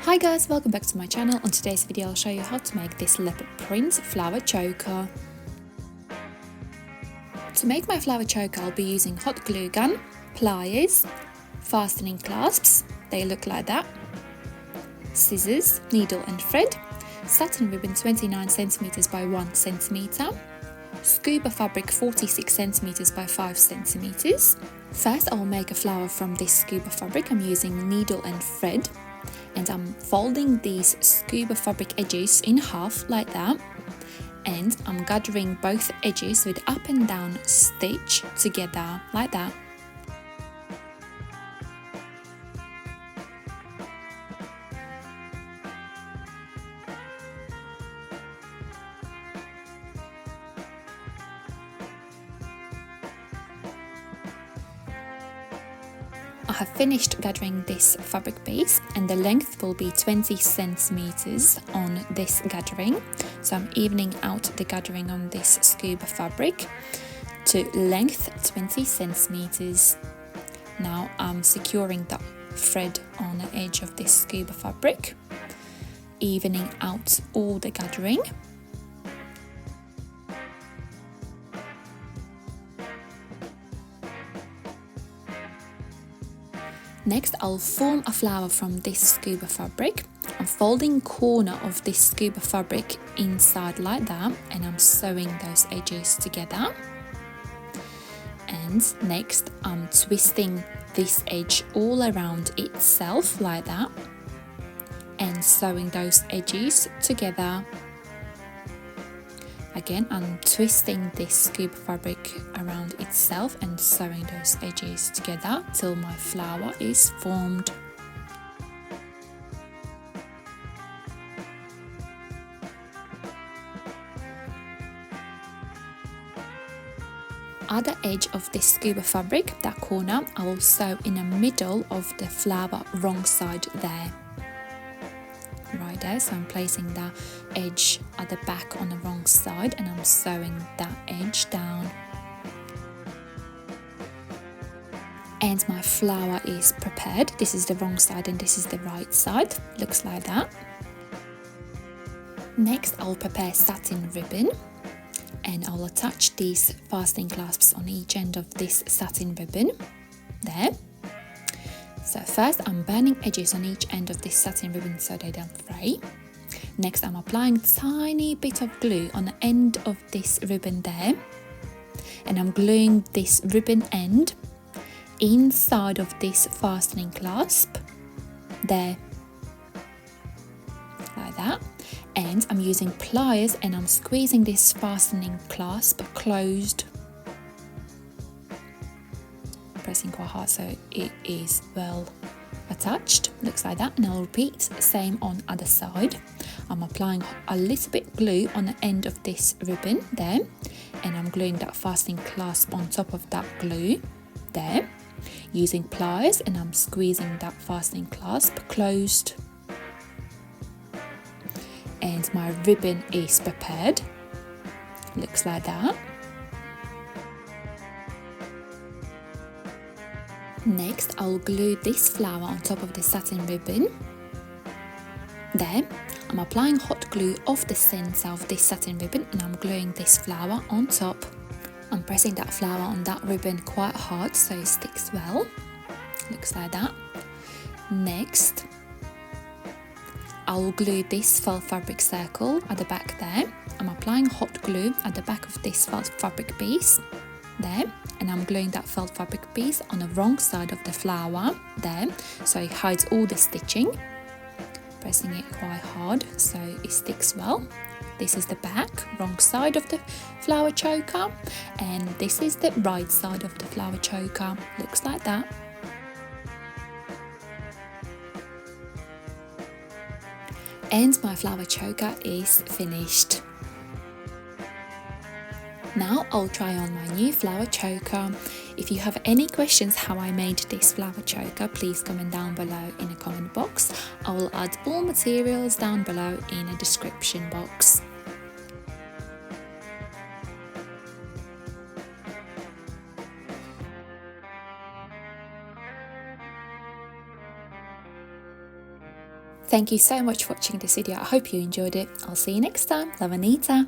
Hi guys, welcome back to my channel. On today's video I'll show you how to make this leopard print flower choker. To make my flower choker I'll be using hot glue gun, pliers, fastening clasps, they look like that, scissors, needle and thread, satin ribbon 29 cm by 1 cm, scuba fabric 46 cm by 5 cm. First I'll make a flower from this scuba fabric. I'm using needle and thread. And I'm folding these scuba fabric edges in half like that, and I'm gathering both edges with up and down stitch together like that. I have finished gathering this fabric piece and the length will be 20 centimeters on this gathering. So I'm evening out the gathering on this scuba fabric to length 20 centimeters. Now I'm securing the thread on the edge of this scuba fabric, evening out all the gathering. Next, I'll form a flower from this scuba fabric. I'm folding corner of this scuba fabric inside like that, and I'm sewing those edges together. And next, I'm twisting this edge all around itself like that, and sewing those edges together. Again, I'm twisting this scuba fabric around itself and sewing those edges together till my flower is formed. Other edge of this scuba fabric, that corner, I will sew in the middle of the flower wrong side there. Right there, so I'm placing the edge at the back on the wrong side and I'm sewing that edge down. And my flower is prepared. This is the wrong side and this is the right side. Looks like that. Next I'll prepare satin ribbon and I'll attach these fastening clasps on each end of this satin ribbon there. So first I'm burning edges on each end of this satin ribbon so they don't fray. Next I'm applying a tiny bit of glue on the end of this ribbon there, and I'm gluing this ribbon end inside of this fastening clasp there, like that. And I'm using pliers and I'm squeezing this fastening clasp closed, pressing quite hard so it is well attached. Looks like that. And I'll repeat same on other side. I'm applying a little bit glue on the end of this ribbon there, and I'm gluing that fastening clasp on top of that glue there, using pliers, and I'm squeezing that fastening clasp closed. And my ribbon is prepared. Looks like that. Next, I'll glue this flower on top of the satin ribbon. There, I'm applying hot glue off the center of this satin ribbon and I'm gluing this flower on top. I'm pressing that flower on that ribbon quite hard so it sticks well. Looks like that. Next, I'll glue this felt fabric circle at the back there. I'm applying hot glue at the back of this felt fabric piece there, and I'm gluing that felt fabric piece on the wrong side of the flower there so it hides all the stitching, pressing it quite hard so it sticks well. This is the back, wrong side of the flower choker, and this is the right side of the flower choker. Looks like that. And my flower choker is finished. Now I'll try on my new flower choker. If you have any questions how I made this flower choker, please comment down below in the comment box. I will add all materials down below in the description box. Thank you so much for watching this video. I hope you enjoyed it. I'll see you next time. Love, Anita.